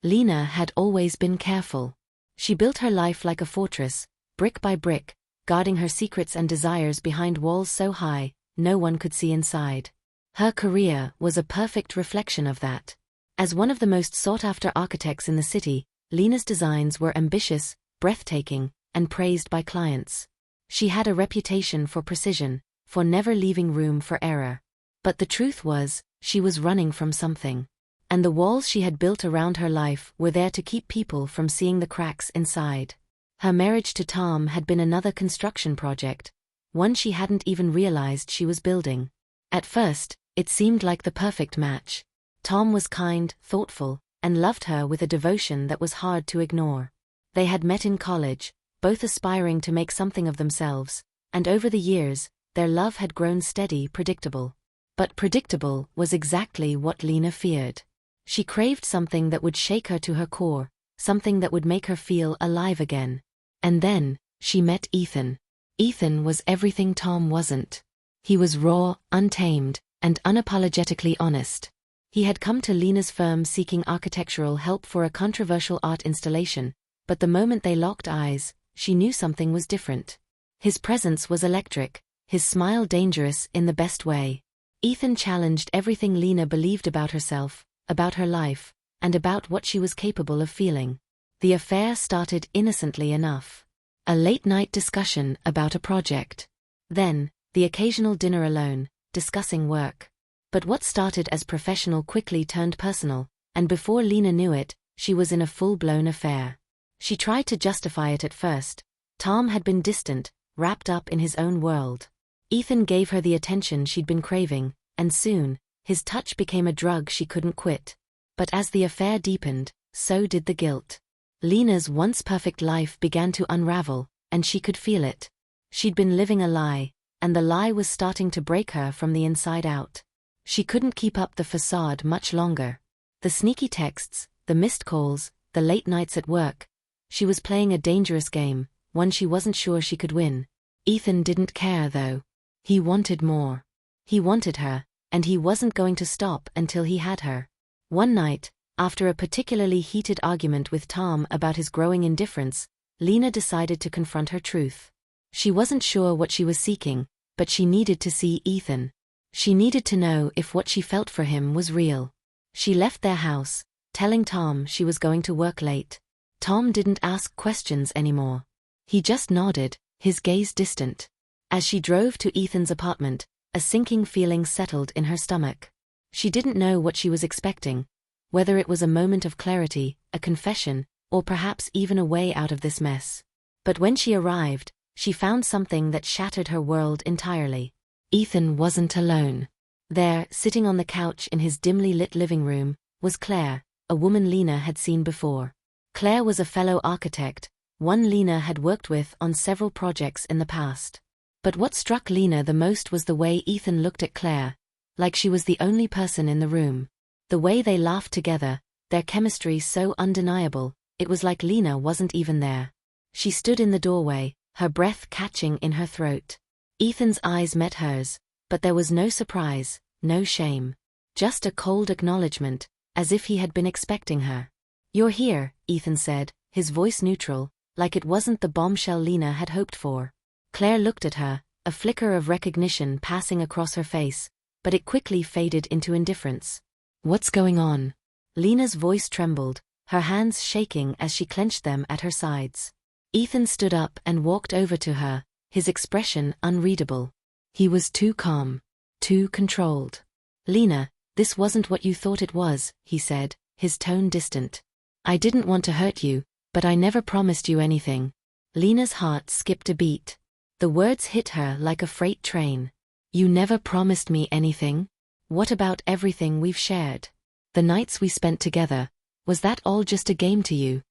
Lena had always been careful. She built her life like a fortress, brick by brick, guarding her secrets and desires behind walls so high, no one could see inside. Her career was a perfect reflection of that. As one of the most sought-after architects in the city, Lena's designs were ambitious, breathtaking, and praised by clients. She had a reputation for precision, for never leaving room for error. But the truth was, she was running from something. And the walls she had built around her life were there to keep people from seeing the cracks inside. Her marriage to Tom had been another construction project, one she hadn't even realized she was building. At first, it seemed like the perfect match. Tom was kind, thoughtful, and loved her with a devotion that was hard to ignore. They had met in college, both aspiring to make something of themselves, and over the years, their love had grown steady, predictable. But predictable was exactly what Lena feared. She craved something that would shake her to her core, something that would make her feel alive again. And then, she met Ethan. Ethan was everything Tom wasn't. He was raw, untamed, and unapologetically honest. He had come to Lena's firm seeking architectural help for a controversial art installation, but the moment they locked eyes, she knew something was different. His presence was electric, his smile dangerous in the best way. Ethan challenged everything Lena believed about herself, about her life, and about what she was capable of feeling. The affair started innocently enough. A late-night discussion about a project. Then, the occasional dinner alone, discussing work. But what started as professional quickly turned personal, and before Lena knew it, she was in a full-blown affair. She tried to justify it at first. Tom had been distant, wrapped up in his own world. Ethan gave her the attention she'd been craving, and soon, his touch became a drug she couldn't quit. But as the affair deepened, so did the guilt. Lena's once perfect life began to unravel, and she could feel it. She'd been living a lie, and the lie was starting to break her from the inside out. She couldn't keep up the facade much longer. The sneaky texts, the missed calls, the late nights at work. She was playing a dangerous game, one she wasn't sure she could win. Ethan didn't care though. He wanted more. He wanted her, and he wasn't going to stop until he had her. One night, after a particularly heated argument with Tom about his growing indifference, Lena decided to confront her truth. She wasn't sure what she was seeking, but she needed to see Ethan. She needed to know if what she felt for him was real. She left their house, telling Tom she was going to work late. Tom didn't ask questions anymore. He just nodded, his gaze distant. As she drove to Ethan's apartment, a sinking feeling settled in her stomach. She didn't know what she was expecting, whether it was a moment of clarity, a confession, or perhaps even a way out of this mess. But when she arrived, she found something that shattered her world entirely. Ethan wasn't alone. There, sitting on the couch in his dimly lit living room, was Claire, a woman Lena had seen before. Claire was a fellow architect, one Lena had worked with on several projects in the past. But what struck Lena the most was the way Ethan looked at Claire, like she was the only person in the room. The way they laughed together, their chemistry so undeniable, it was like Lena wasn't even there. She stood in the doorway, her breath catching in her throat. Ethan's eyes met hers, but there was no surprise, no shame. Just a cold acknowledgement, as if he had been expecting her. "You're here," Ethan said, his voice neutral, like it wasn't the bombshell Lena had hoped for. Claire looked at her, a flicker of recognition passing across her face, but it quickly faded into indifference. "What's going on?" Lena's voice trembled, her hands shaking as she clenched them at her sides. Ethan stood up and walked over to her, his expression unreadable. He was too calm, too controlled. "Lena, this wasn't what you thought it was," he said, his tone distant. "I didn't want to hurt you, but I never promised you anything." Lena's heart skipped a beat. The words hit her like a freight train. "You never promised me anything? What about everything we've shared? The nights we spent together, was that all just a game to you?"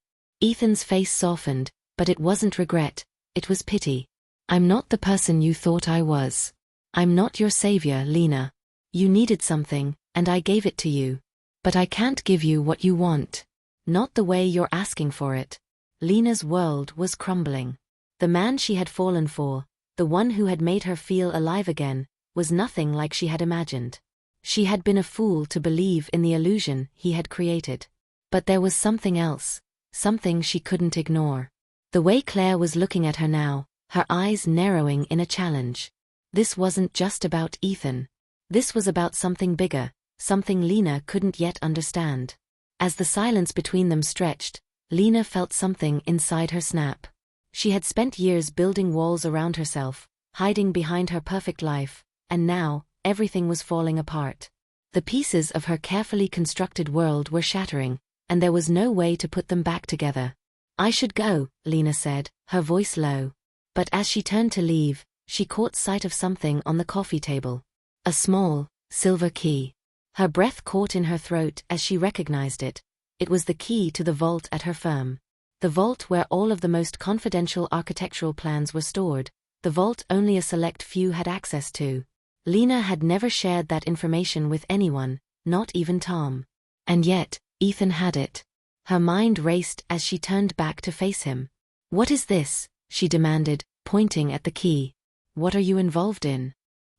Ethan's face softened, but it wasn't regret, it was pity. "I'm not the person you thought I was. I'm not your savior, Lena. You needed something, and I gave it to you. But I can't give you what you want. Not the way you're asking for it." Lena's world was crumbling. The man she had fallen for, the one who had made her feel alive again, was nothing like she had imagined. She had been a fool to believe in the illusion he had created. But there was something else, something she couldn't ignore. The way Claire was looking at her now, her eyes narrowing in a challenge. This wasn't just about Ethan. This was about something bigger, something Lena couldn't yet understand. As the silence between them stretched, Lena felt something inside her snap. She had spent years building walls around herself, hiding behind her perfect life, and now, everything was falling apart. The pieces of her carefully constructed world were shattering, and there was no way to put them back together. "I should go," Lena said, her voice low. But as she turned to leave, she caught sight of something on the coffee table. A small, silver key. Her breath caught in her throat as she recognized it. It was the key to the vault at her firm. The vault where all of the most confidential architectural plans were stored, the vault only a select few had access to. Lena had never shared that information with anyone, not even Tom. And yet, Ethan had it. Her mind raced as she turned back to face him. "What is this?" she demanded, pointing at the key. "What are you involved in?"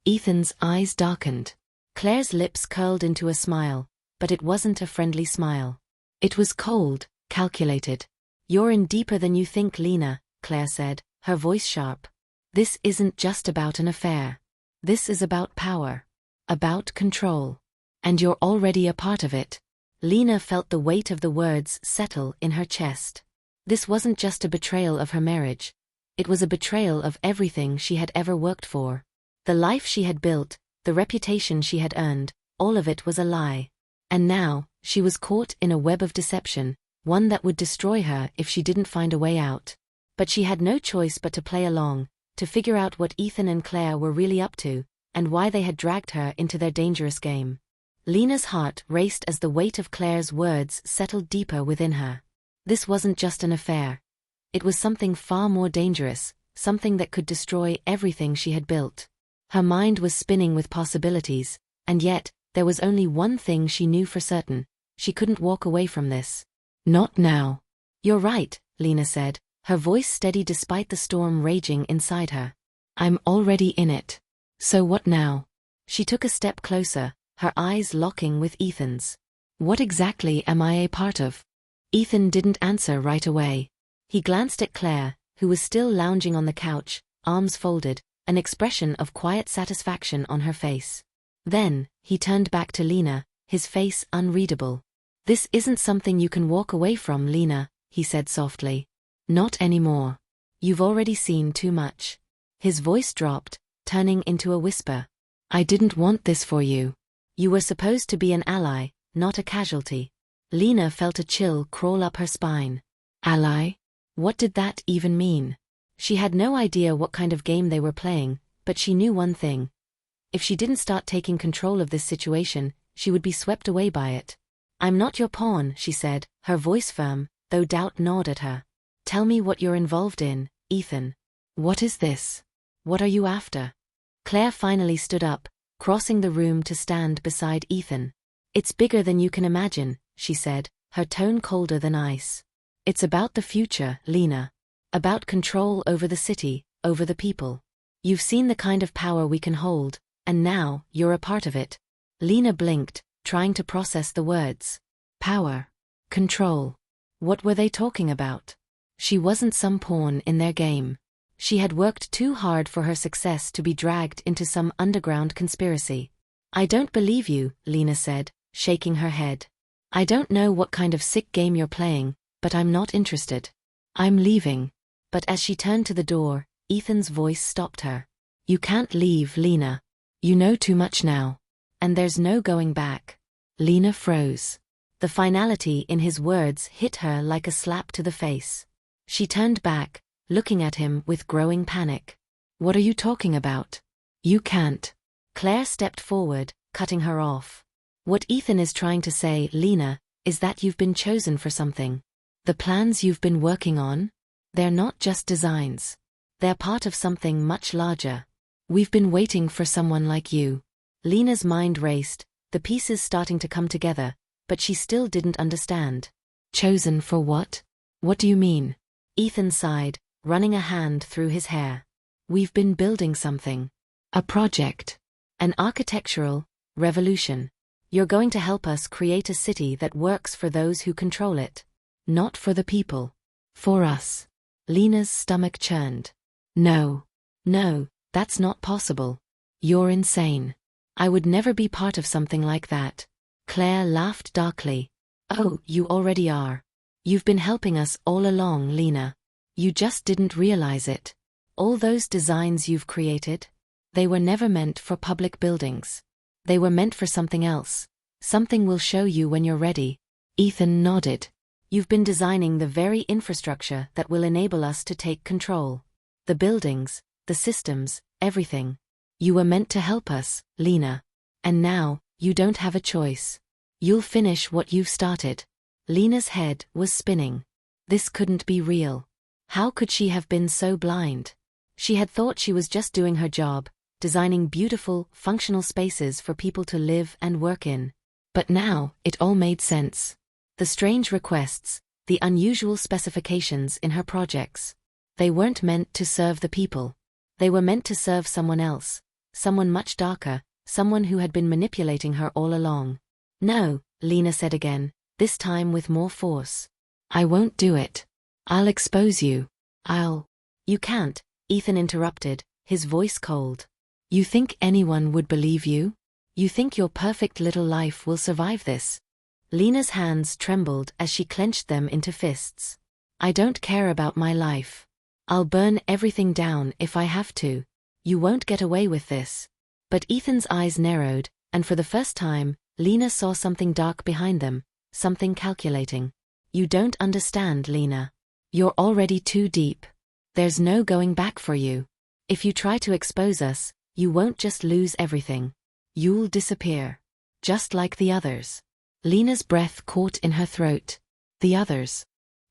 Ethan's eyes darkened. Claire's lips curled into a smile, but it wasn't a friendly smile. It was cold, calculated. "You're in deeper than you think, Lena," Claire said, her voice sharp. "This isn't just about an affair. This is about power. About control. And you're already a part of it." Lena felt the weight of the words settle in her chest. This wasn't just a betrayal of her marriage. It was a betrayal of everything she had ever worked for. The life she had built, the reputation she had earned, all of it was a lie. And now, she was caught in a web of deception, one that would destroy her if she didn't find a way out. But she had no choice but to play along, to figure out what Ethan and Claire were really up to, and why they had dragged her into their dangerous game. Lena's heart raced as the weight of Claire's words settled deeper within her. This wasn't just an affair. It was something far more dangerous, something that could destroy everything she had built. Her mind was spinning with possibilities, and yet, there was only one thing she knew for certain: she couldn't walk away from this. "Not now." "You're right," Lena said, her voice steady despite the storm raging inside her. "I'm already in it. So what now?" She took a step closer, her eyes locking with Ethan's. "What exactly am I a part of?" Ethan didn't answer right away. He glanced at Claire, who was still lounging on the couch, arms folded, an expression of quiet satisfaction on her face. Then, he turned back to Lena, his face unreadable. "This isn't something you can walk away from, Lena," he said softly. "Not anymore. You've already seen too much." His voice dropped, turning into a whisper. "I didn't want this for you. You were supposed to be an ally, not a casualty." Lena felt a chill crawl up her spine. Ally? What did that even mean? She had no idea what kind of game they were playing, but she knew one thing. If she didn't start taking control of this situation, she would be swept away by it. "I'm not your pawn," she said, her voice firm, though doubt gnawed at her. "Tell me what you're involved in, Ethan. What is this? What are you after?" Claire finally stood up, crossing the room to stand beside Ethan. "It's bigger than you can imagine," she said, her tone colder than ice. "It's about the future, Lena. About control over the city, over the people. You've seen the kind of power we can hold, and now, you're a part of it." Lena blinked, trying to process the words. Power. Control. What were they talking about? She wasn't some pawn in their game. She had worked too hard for her success to be dragged into some underground conspiracy. "I don't believe you," Lena said, shaking her head. "I don't know what kind of sick game you're playing, but I'm not interested. I'm leaving." But as she turned to the door, Ethan's voice stopped her. "You can't leave, Lena. You know too much now. And there's no going back." Lena froze. The finality in his words hit her like a slap to the face. She turned back, looking at him with growing panic. "What are you talking about? You can't." Claire stepped forward, cutting her off. "What Ethan is trying to say, Lena, is that you've been chosen for something. The plans you've been working on? They're not just designs. They're part of something much larger. We've been waiting for someone like you." Lena's mind raced, the pieces starting to come together, but she still didn't understand. "Chosen for what? What do you mean?" Ethan sighed, running a hand through his hair. "We've been building something. A project. An architectural revolution. You're going to help us create a city that works for those who control it. Not for the people. For us. Lena's stomach churned. No. No, that's not possible. You're insane. I would never be part of something like that. Claire laughed darkly. Oh, you already are. You've been helping us all along, Lena. You just didn't realize it. All those designs you've created? They were never meant for public buildings. They were meant for something else. Something we'll show you when you're ready. Ethan nodded. You've been designing the very infrastructure that will enable us to take control. The buildings, the systems, everything. You were meant to help us, Lena. And now, you don't have a choice. You'll finish what you've started. Lena's head was spinning. This couldn't be real. How could she have been so blind? She had thought she was just doing her job, designing beautiful, functional spaces for people to live and work in. But now, it all made sense. The strange requests, the unusual specifications in her projects. They weren't meant to serve the people. They were meant to serve someone else, someone much darker, someone who had been manipulating her all along. No, Lena said again, this time with more force. I won't do it. I'll expose you. You can't, Ethan interrupted, his voice cold. You think anyone would believe you? You think your perfect little life will survive this? Lena's hands trembled as she clenched them into fists. I don't care about my life. I'll burn everything down if I have to. You won't get away with this. But Ethan's eyes narrowed, and for the first time, Lena saw something dark behind them, something calculating. You don't understand, Lena. You're already too deep. There's no going back for you. If you try to expose us, you won't just lose everything. You'll disappear. Just like the others. Lena's breath caught in her throat. The others.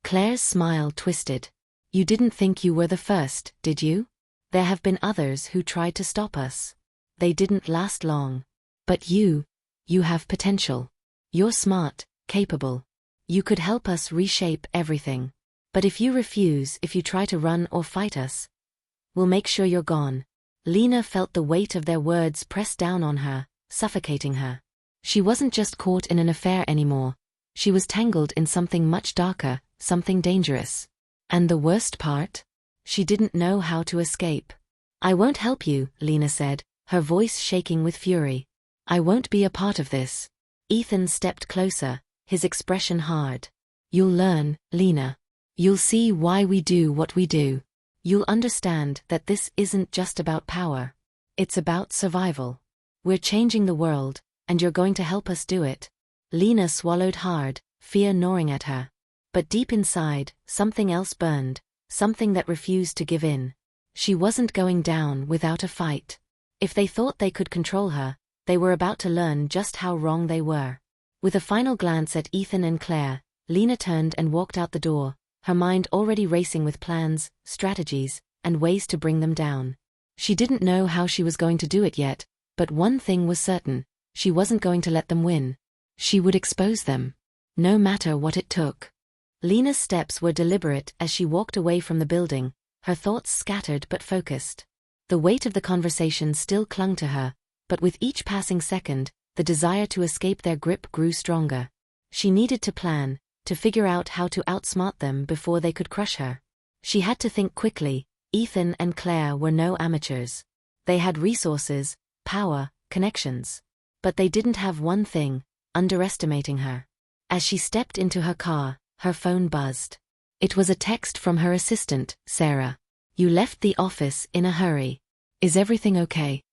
Claire's smile twisted. You didn't think you were the first, did you? There have been others who tried to stop us. They didn't last long. But you have potential. You're smart, capable. You could help us reshape everything. But if you refuse, if you try to run or fight us, we'll make sure you're gone. Lena felt the weight of their words press down on her, suffocating her. She wasn't just caught in an affair anymore. She was tangled in something much darker, something dangerous. And the worst part? She didn't know how to escape. I won't help you, Lena said, her voice shaking with fury. I won't be a part of this. Ethan stepped closer, his expression hard. You'll learn, Lena. You'll see why we do what we do. You'll understand that this isn't just about power. It's about survival. We're changing the world, and you're going to help us do it. Lena swallowed hard, fear gnawing at her. But deep inside, something else burned, something that refused to give in. She wasn't going down without a fight. If they thought they could control her, they were about to learn just how wrong they were. With a final glance at Ethan and Claire, Lena turned and walked out the door, her mind already racing with plans, strategies, and ways to bring them down. She didn't know how she was going to do it yet, but one thing was certain, she wasn't going to let them win. She would expose them. No matter what it took. Lena's steps were deliberate as she walked away from the building, her thoughts scattered but focused. The weight of the conversation still clung to her, but with each passing second, the desire to escape their grip grew stronger. She needed to plan, to figure out how to outsmart them before they could crush her. She had to think quickly. Ethan and Claire were no amateurs. They had resources, power, connections. But they didn't have one thing, underestimating her. As she stepped into her car, her phone buzzed. It was a text from her assistant, Sarah. You left the office in a hurry. Is everything okay?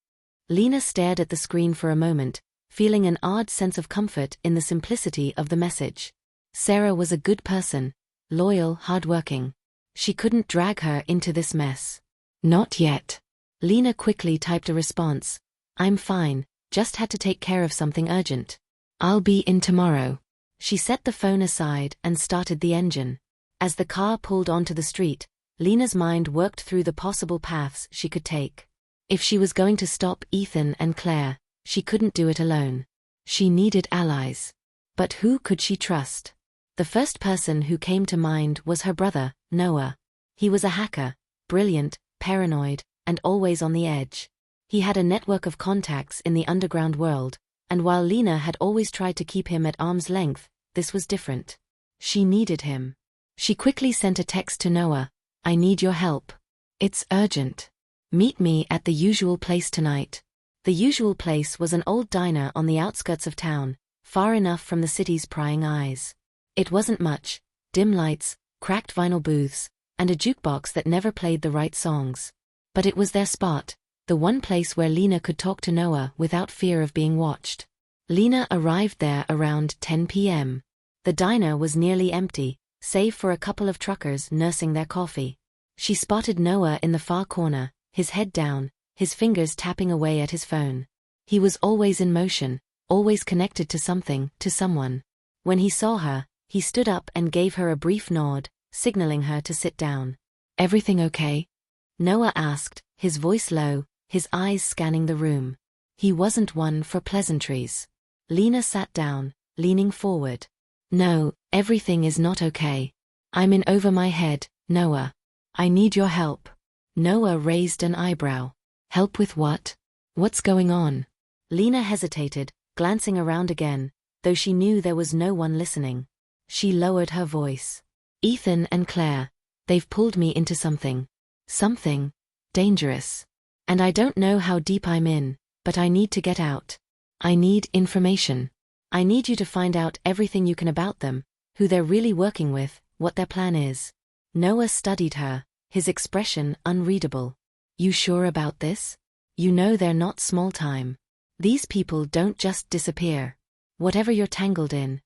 Lena stared at the screen for a moment, feeling an odd sense of comfort in the simplicity of the message. Sarah was a good person, loyal, hardworking. She couldn't drag her into this mess. Not yet. Lena quickly typed a response. I'm fine, just had to take care of something urgent. I'll be in tomorrow. She set the phone aside and started the engine. As the car pulled onto the street, Lena's mind worked through the possible paths she could take. If she was going to stop Ethan and Claire, she couldn't do it alone. She needed allies. But who could she trust? The first person who came to mind was her brother, Noah. He was a hacker, brilliant, paranoid, and always on the edge. He had a network of contacts in the underground world, And while Lena had always tried to keep him at arm's length, this was different. She needed him. She quickly sent a text to Noah. "I need your help. It's urgent. Meet me at the usual place tonight." The usual place was an old diner on the outskirts of town, far enough from the city's prying eyes. It wasn't much: dim lights, cracked vinyl booths, and a jukebox that never played the right songs. But it was their spot, the one place where Lena could talk to Noah without fear of being watched. Lena arrived there around 10 p.m. The diner was nearly empty, save for a couple of truckers nursing their coffee. She spotted Noah in the far corner, his head down, his fingers tapping away at his phone. He was always in motion, always connected to something, to someone. When he saw her, he stood up and gave her a brief nod, signaling her to sit down. "Everything okay?" Noah asked, his voice low, his eyes scanning the room. He wasn't one for pleasantries. Lena sat down, leaning forward. "No, everything is not okay. I'm in over my head, Noah. I need your help." Noah raised an eyebrow. "Help with what? What's going on?" Lena hesitated, glancing around again, though she knew there was no one listening. She lowered her voice. "Ethan and Claire, they've pulled me into something. Something dangerous. And I don't know how deep I'm in, but I need to get out. I need information. I need you to find out everything you can about them, who they're really working with, what their plan is." Noah studied her, his expression unreadable. "You sure about this? You know they're not small time. These people don't just disappear. Whatever you're tangled in,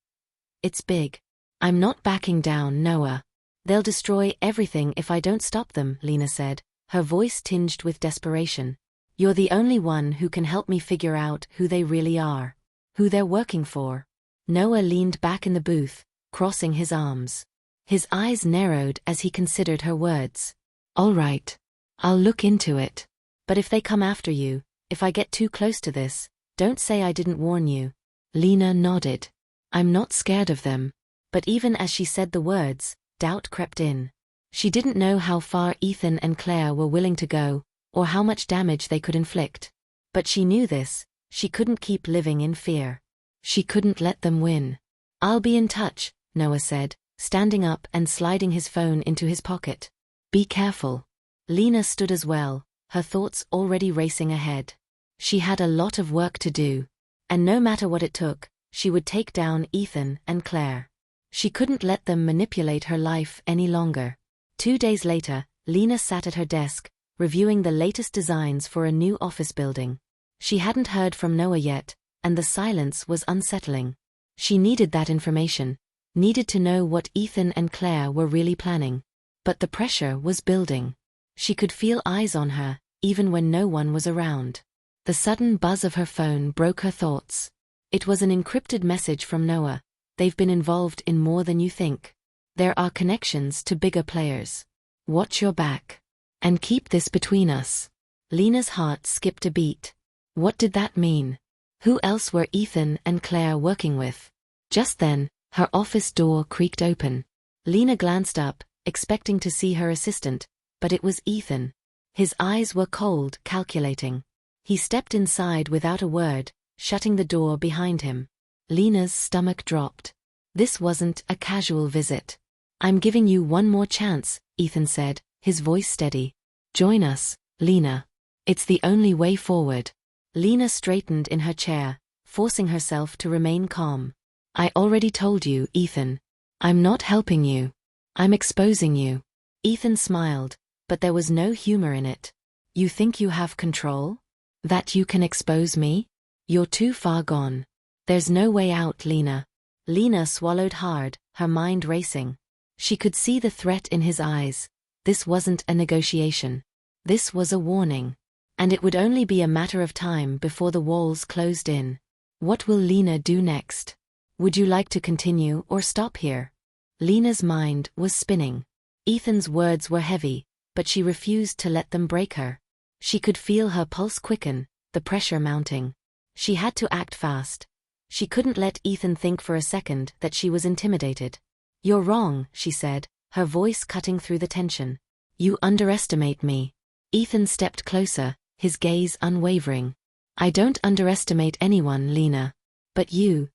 it's big." "I'm not backing down, Noah. They'll destroy everything if I don't stop them," Lena said, her voice tinged with desperation. "You're the only one who can help me figure out who they really are, who they're working for." Noah leaned back in the booth, crossing his arms. His eyes narrowed as he considered her words. "All right. I'll look into it. But if they come after you, if I get too close to this, don't say I didn't warn you." Lena nodded. "I'm not scared of them." But even as she said the words, doubt crept in. She didn't know how far Ethan and Claire were willing to go, or how much damage they could inflict. But she knew this: she couldn't keep living in fear. She couldn't let them win. "I'll be in touch," Noah said, standing up and sliding his phone into his pocket. "Be careful." Lena stood as well, her thoughts already racing ahead. She had a lot of work to do. And no matter what it took, she would take down Ethan and Claire. She couldn't let them manipulate her life any longer. 2 days later, Lena sat at her desk, reviewing the latest designs for a new office building. She hadn't heard from Noah yet, and the silence was unsettling. She needed that information, needed to know what Ethan and Claire were really planning. But the pressure was building. She could feel eyes on her, even when no one was around. The sudden buzz of her phone broke her thoughts. It was an encrypted message from Noah. "They've been involved in more than you think. There are connections to bigger players. Watch your back. And keep this between us." Lena's heart skipped a beat. What did that mean? Who else were Ethan and Claire working with? Just then, her office door creaked open. Lena glanced up, expecting to see her assistant, but it was Ethan. His eyes were cold, calculating. He stepped inside without a word, shutting the door behind him. Lena's stomach dropped. This wasn't a casual visit. "I'm giving you one more chance," Ethan said, his voice steady. "Join us, Lena. It's the only way forward." Lena straightened in her chair, forcing herself to remain calm. "I already told you, Ethan. I'm not helping you. I'm exposing you." Ethan smiled, but there was no humor in it. "You think you have control? That you can expose me? You're too far gone. There's no way out, Lena." Lena swallowed hard, her mind racing. She could see the threat in his eyes. This wasn't a negotiation. This was a warning. And it would only be a matter of time before the walls closed in. What will Lena do next? Would you like to continue or stop here? Lena's mind was spinning. Ethan's words were heavy, but she refused to let them break her. She could feel her pulse quicken, the pressure mounting. She had to act fast. She couldn't let Ethan think for a second that she was intimidated. "You're wrong," she said, her voice cutting through the tension. "You underestimate me." Ethan stepped closer, his gaze unwavering. I don't underestimate anyone, Lena. But you'll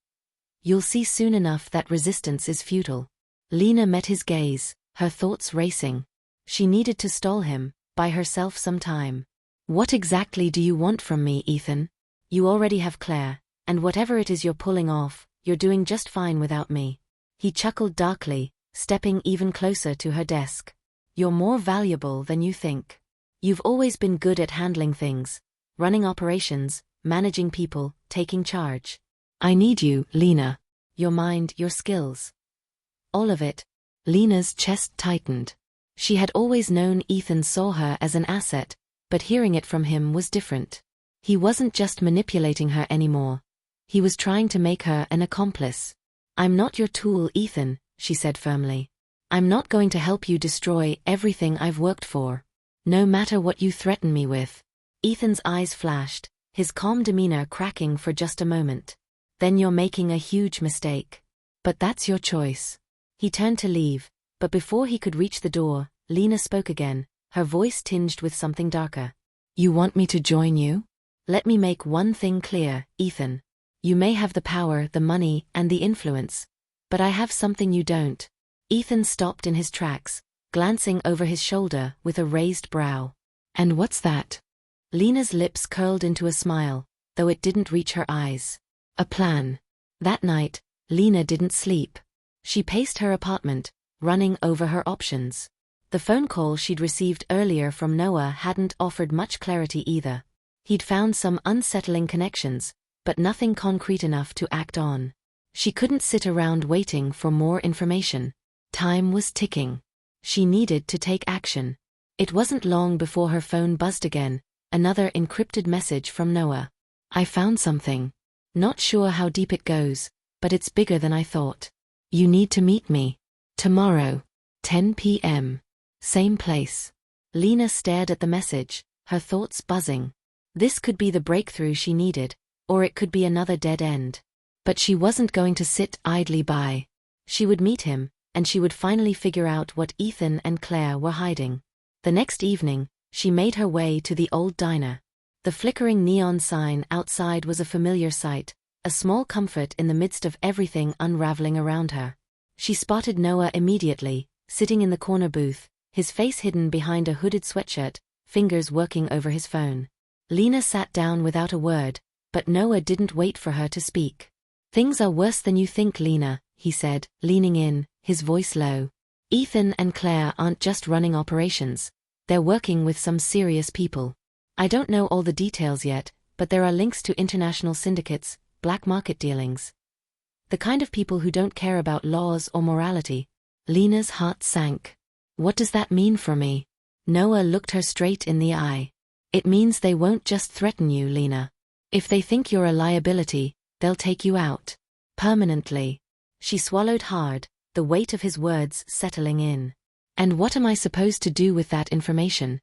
see soon enough that resistance is futile. Lena met his gaze, her thoughts racing. She needed to stall him, buy herself some time. What exactly do you want from me, Ethan? You already have Claire, and whatever it is you're pulling off, you're doing just fine without me. He chuckled darkly, stepping even closer to her desk. You're more valuable than you think. You've always been good at handling things, running operations, managing people, taking charge. I need you, Lena. Your mind, your skills. All of it. Lena's chest tightened. She had always known Ethan saw her as an asset, but hearing it from him was different. He wasn't just manipulating her anymore. He was trying to make her an accomplice. I'm not your tool, Ethan, she said firmly. I'm not going to help you destroy everything I've worked for. No matter what you threaten me with. Ethan's eyes flashed, his calm demeanor cracking for just a moment. Then you're making a huge mistake. But that's your choice. He turned to leave, but before he could reach the door, Lena spoke again, her voice tinged with something darker. You want me to join you? Let me make one thing clear, Ethan. You may have the power, the money, and the influence. But I have something you don't. Ethan stopped in his tracks, glancing over his shoulder with a raised brow. And what's that? Lena's lips curled into a smile, though it didn't reach her eyes. A plan. That night, Lena didn't sleep. She paced her apartment, running over her options. The phone call she'd received earlier from Noah hadn't offered much clarity either. He'd found some unsettling connections, but nothing concrete enough to act on. She couldn't sit around waiting for more information. Time was ticking. She needed to take action. It wasn't long before her phone buzzed again, another encrypted message from Noah. I found something. Not sure how deep it goes, but it's bigger than I thought. You need to meet me. Tomorrow. 10 p.m. Same place. Lena stared at the message, her thoughts buzzing. This could be the breakthrough she needed, or it could be another dead end. But she wasn't going to sit idly by. She would meet him, and she would finally figure out what Ethan and Claire were hiding. The next evening, she made her way to the old diner. The flickering neon sign outside was a familiar sight, a small comfort in the midst of everything unraveling around her. She spotted Noah immediately, sitting in the corner booth, his face hidden behind a hooded sweatshirt, fingers working over his phone. Lena sat down without a word, but Noah didn't wait for her to speak. Things are worse than you think, Lena, he said, leaning in, his voice low. Ethan and Claire aren't just running operations. They're working with some serious people. I don't know all the details yet, but there are links to international syndicates, black market dealings. The kind of people who don't care about laws or morality. Lena's heart sank. What does that mean for me? Noah looked her straight in the eye. It means they won't just threaten you, Lena. If they think you're a liability, they'll take you out. Permanently. She swallowed hard, the weight of his words settling in. And what am I supposed to do with that information?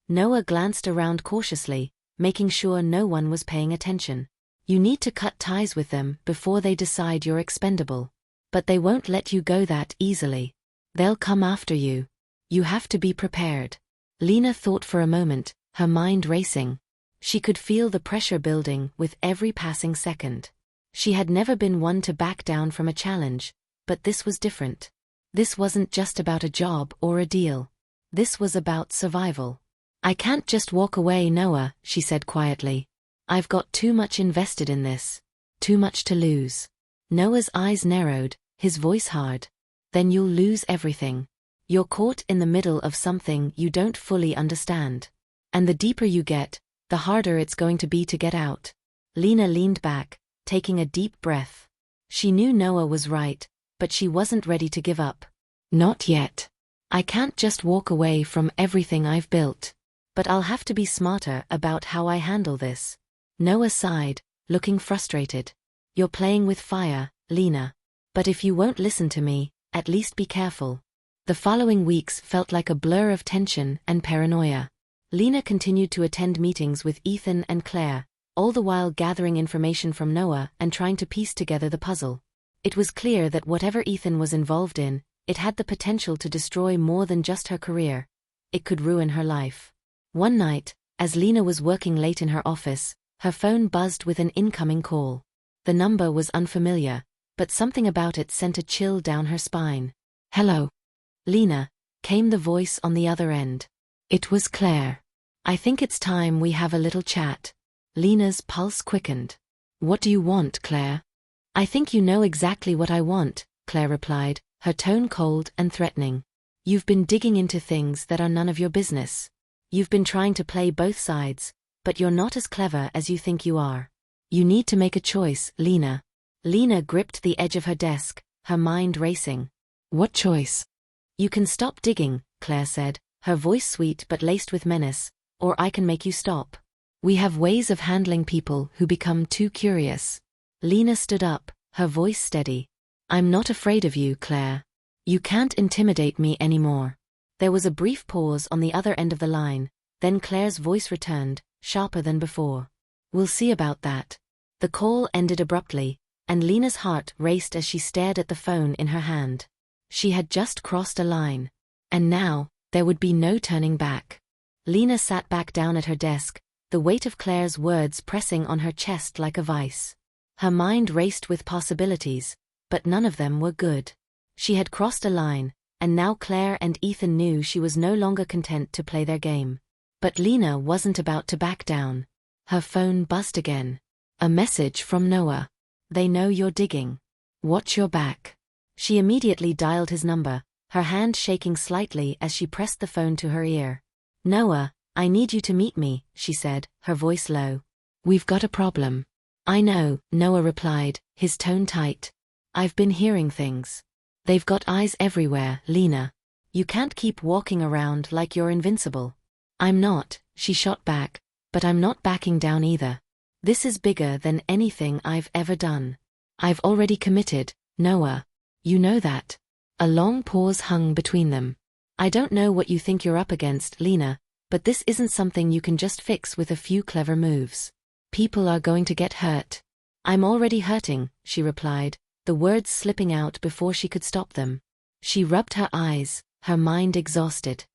Noah glanced around cautiously, making sure no one was paying attention. You need to cut ties with them before they decide you're expendable. But they won't let you go that easily. They'll come after you. You have to be prepared. Lena thought for a moment, her mind racing. She could feel the pressure building with every passing second. She had never been one to back down from a challenge, but this was different. This wasn't just about a job or a deal. This was about survival. I can't just walk away, Noah, she said quietly. I've got too much invested in this. Too much to lose. Noah's eyes narrowed, his voice hard. Then you'll lose everything. You're caught in the middle of something you don't fully understand. And the deeper you get, the harder it's going to be to get out. Lena leaned back, taking a deep breath. She knew Noah was right, but she wasn't ready to give up. Not yet. I can't just walk away from everything I've built. But I'll have to be smarter about how I handle this. Noah sighed, looking frustrated. You're playing with fire, Lena. But if you won't listen to me, at least be careful. The following weeks felt like a blur of tension and paranoia. Lena continued to attend meetings with Ethan and Claire, all the while gathering information from Noah and trying to piece together the puzzle. It was clear that whatever Ethan was involved in, it had the potential to destroy more than just her career. It could ruin her life. One night, as Lena was working late in her office, Her phone buzzed with an incoming call. The number was unfamiliar, but something about it sent a chill down her spine. "Hello, Lena," came the voice on the other end. It was Claire. "I think it's time we have a little chat." Lena's pulse quickened. "What do you want, Claire?" "I think you know exactly what I want," Claire replied, her tone cold and threatening. "You've been digging into things that are none of your business. You've been trying to play both sides, but you're not as clever as you think you are. You need to make a choice, Lena." Lena gripped the edge of her desk, her mind racing. "What choice?" "You can stop digging," Claire said, her voice sweet but laced with menace, "or I can make you stop. We have ways of handling people who become too curious." Lena stood up, her voice steady. "I'm not afraid of you, Claire. You can't intimidate me anymore." There was a brief pause on the other end of the line, then Claire's voice returned, sharper than before. "We'll see about that." The call ended abruptly, and Lena's heart raced as she stared at the phone in her hand. She had just crossed a line. And now, there would be no turning back. Lena sat back down at her desk, the weight of Claire's words pressing on her chest like a vice. Her mind raced with possibilities, but none of them were good. She had crossed a line, and now Claire and Ethan knew she was no longer content to play their game. But Lena wasn't about to back down. Her phone buzzed again. A message from Noah. "They know you're digging. Watch your back." She immediately dialed his number, her hand shaking slightly as she pressed the phone to her ear. "Noah, I need you to meet me," she said, her voice low. "We've got a problem." "I know," Noah replied, his tone tight. "I've been hearing things. They've got eyes everywhere, Lena. You can't keep walking around like you're invincible." "I'm not," she shot back, "but I'm not backing down either. This is bigger than anything I've ever done. I've already committed, Noah. You know that." A long pause hung between them. "I don't know what you think you're up against, Lena, but this isn't something you can just fix with a few clever moves. People are going to get hurt." "I'm already hurting," she replied, the words slipping out before she could stop them. She rubbed her eyes, her mind exhausted.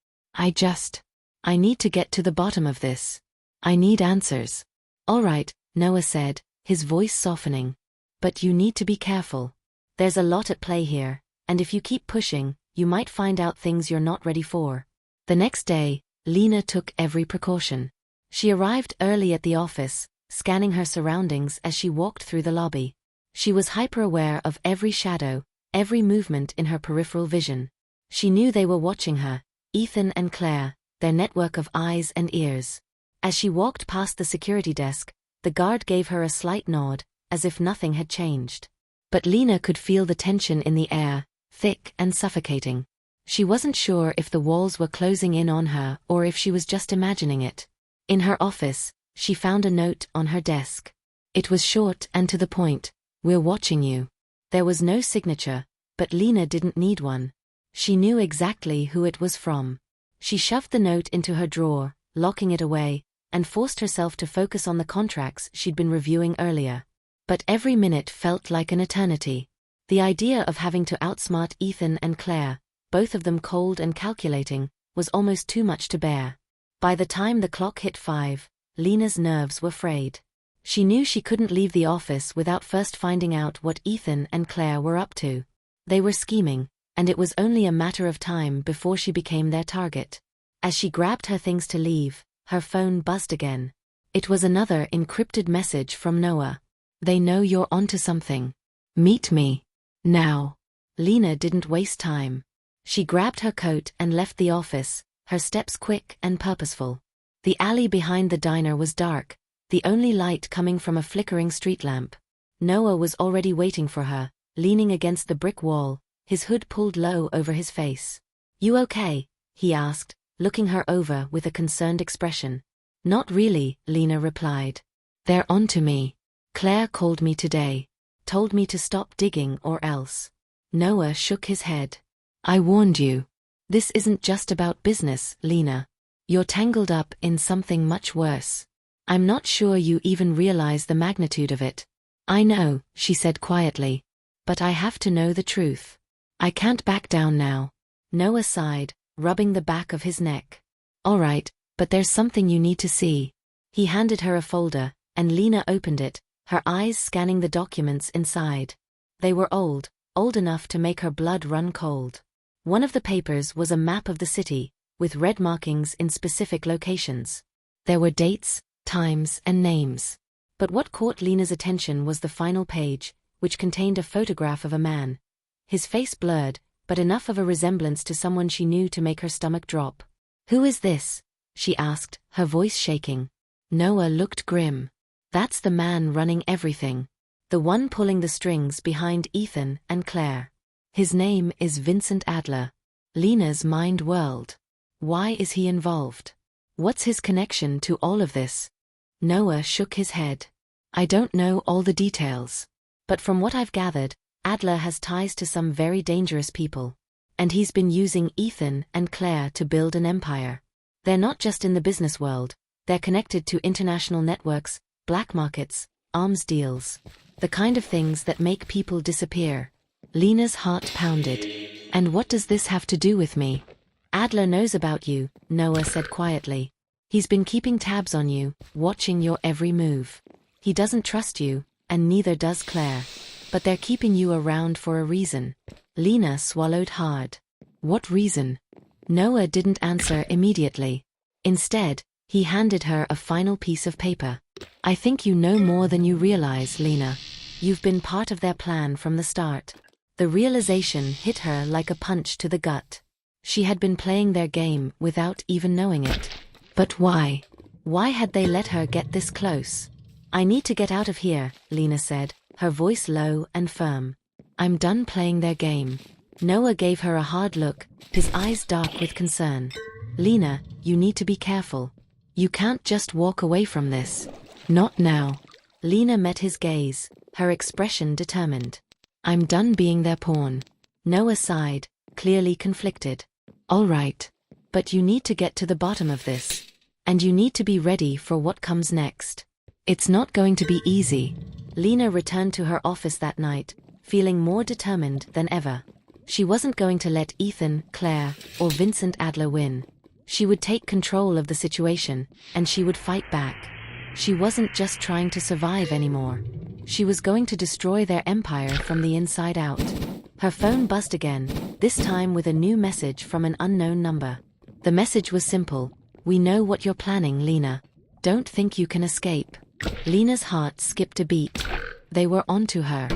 I need to get to the bottom of this. I need answers." "All right," Noah said, his voice softening. "But you need to be careful. There's a lot at play here, and if you keep pushing, you might find out things you're not ready for." The next day, Lena took every precaution. She arrived early at the office, scanning her surroundings as she walked through the lobby. She was hyper-aware of every shadow, every movement in her peripheral vision. She knew they were watching her, Ethan and Claire, their network of eyes and ears. As she walked past the security desk, the guard gave her a slight nod, as if nothing had changed. But Lena could feel the tension in the air, thick and suffocating. She wasn't sure if the walls were closing in on her or if she was just imagining it. In her office, she found a note on her desk. It was short and to the point. "We're watching you." There was no signature, but Lena didn't need one. She knew exactly who it was from. She shoved the note into her drawer, locking it away, and forced herself to focus on the contracts she'd been reviewing earlier. But every minute felt like an eternity. The idea of having to outsmart Ethan and Claire, both of them cold and calculating, was almost too much to bear. By the time the clock hit 5, Lena's nerves were frayed. She knew she couldn't leave the office without first finding out what Ethan and Claire were up to. They were scheming, and it was only a matter of time before she became their target. As she grabbed her things to leave, her phone buzzed again. It was another encrypted message from Noah. "They know you're onto something. Meet me. Now." Lena didn't waste time. She grabbed her coat and left the office, her steps quick and purposeful. The alley behind the diner was dark, the only light coming from a flickering street lamp. Noah was already waiting for her, leaning against the brick wall, his hood pulled low over his face. "You okay?" he asked, looking her over with a concerned expression. "Not really," Lena replied. "They're onto me. Claire called me today. Told me to stop digging or else." Noah shook his head. "I warned you. This isn't just about business, Lena. You're tangled up in something much worse. I'm not sure you even realize the magnitude of it." "I know," she said quietly. "But I have to know the truth. I can't back down now." Noah sighed, rubbing the back of his neck. "All right, but there's something you need to see." He handed her a folder, and Lena opened it, her eyes scanning the documents inside. They were old enough to make her blood run cold. One of the papers was a map of the city, with red markings in specific locations. There were dates, times, and names. But what caught Lena's attention was the final page, which contained a photograph of a man. His face blurred, but enough of a resemblance to someone she knew to make her stomach drop. "Who is this?" she asked, her voice shaking. Noah looked grim. "That's the man running everything. The one pulling the strings behind Ethan and Claire. His name is Vincent Adler." Lena's mind whirled. Why is he involved? What's his connection to all of this? Noah shook his head. "I don't know all the details. But from what I've gathered, Adler has ties to some very dangerous people. And he's been using Ethan and Claire to build an empire. They're not just in the business world, they're connected to international networks, black markets, arms deals. The kind of things that make people disappear." Lena's heart pounded. "And what does this have to do with me?" "Adler knows about you," Noah said quietly. "He's been keeping tabs on you, watching your every move. He doesn't trust you, and neither does Claire. But they're keeping you around for a reason." Lena swallowed hard. "What reason?" Noah didn't answer immediately. Instead, he handed her a final piece of paper. "I think you know more than you realize, Lena. You've been part of their plan from the start." The realization hit her like a punch to the gut. She had been playing their game without even knowing it. But why? Why had they let her get this close? "I need to get out of here," Lena said, her voice low and firm. "I'm done playing their game." Noah gave her a hard look, his eyes dark with concern. "Lena, you need to be careful. You can't just walk away from this. Not now." Lena met his gaze, her expression determined. "I'm done being their pawn." Noah sighed, clearly conflicted. "All right. But you need to get to the bottom of this. And you need to be ready for what comes next. It's not going to be easy." Lena returned to her office that night, feeling more determined than ever. She wasn't going to let Ethan, Claire, or Vincent Adler win. She would take control of the situation, and she would fight back. She wasn't just trying to survive anymore. She was going to destroy their empire from the inside out. Her phone buzzed again, this time with a new message from an unknown number. The message was simple. "We know what you're planning, Lena. Don't think you can escape." Lena's heart skipped a beat. They were onto her.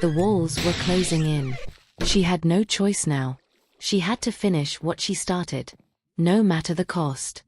The walls were closing in. She had no choice now. She had to finish what she started, no matter the cost.